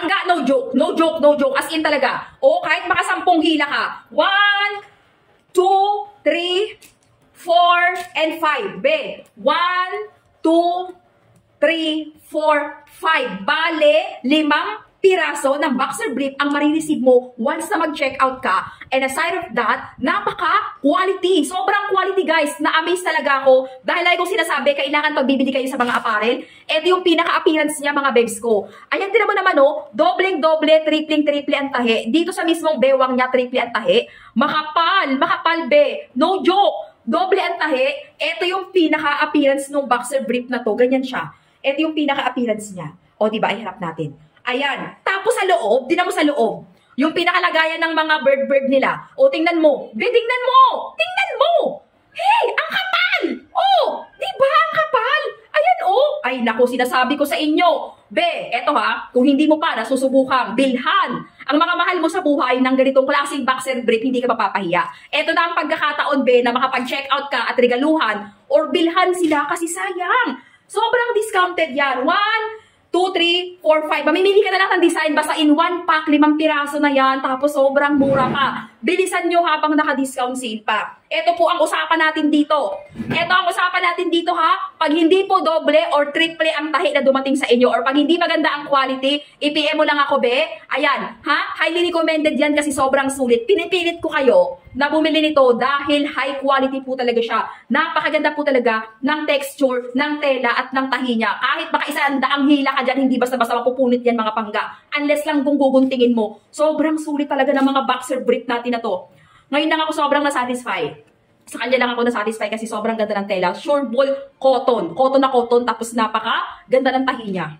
Pangga, no joke. No joke, no joke. As in talaga. O, kahit makasampung hila ka. 1, 2, 3, 4, and 5. Be. 1, 2, 3, 4, 5. Bale, 5 piraso ng boxer brief ang marireceive mo once na mag-checkout ka. And aside of that, napaka-quality. Sobrang quality, guys. Na-amaze talaga ako. Dahil lagi kong sinasabi, kailangan pagbibili kayo sa mga apparel. Ito yung pinaka-appearance niya, mga babes ko. Ayan, din naman oh. Dobleng-doble, tripling-triple ang tahi. Dito sa mismong bewang niya, triple ang tahi. Makapal, be. No joke. Doble ang tahi. Ito yung pinaka-appearance ng boxer brief na to. Ganyan siya. Ito yung pinaka-appearance niya. O, diba? Ay, harap natin. Ayan. Tapos sa loob, tingnan mo sa loob. Yung pinakalagayan ng mga bird nila. O, tingnan mo. Be, tingnan mo. Tingnan mo. Hey, ang kapal. Oh, diba ang kapal? Ayan, oh. Ay, naku, sinasabi ko sa inyo. Be, eto ha, kung hindi mo pa nasusubukang bilhan ang mga mahal mo sa buhay ng ganitong klaseng boxer brief, hindi ka mapapahiya. Eto na ang pagkakataon, be, na makapag-check out ka at regaluhan or bilhan sila kasi sayang. Sobrang discounted yan. 1, 2, 3, 4, 5. Mamimili ka na lang ng design. Basta in 1 pack, 5 piraso na yan. Tapos sobrang mura pa. Bilisan nyo habang naka-discount sale pa. Ito po ang usapan natin dito. Ito ang usapan natin dito ha. Pag hindi po doble or triple ang tahi na dumating sa inyo or pag hindi maganda ang quality, i-PM mo lang ako, be. Ayan, ha? Highly recommended yan kasi sobrang sulit. Pinipilit ko kayo na bumili nito dahil high quality po talaga siya. Napakaganda po talaga ng texture, ng tela at ng tahi niya. Kahit baka isang daang hila ka dyan, hindi basta-basta mapupunit yan mga pangga. Unless lang kung guguntingin mo. Sobrang sulit talaga ng mga boxer brief natin na to. Ngayon lang ako sobrang na-satisfy. Sa kanya lang ako na-satisfy kasi sobrang ganda ng tela. Sure ball cotton. Cotton na cotton tapos napaka ganda ng tahi niya.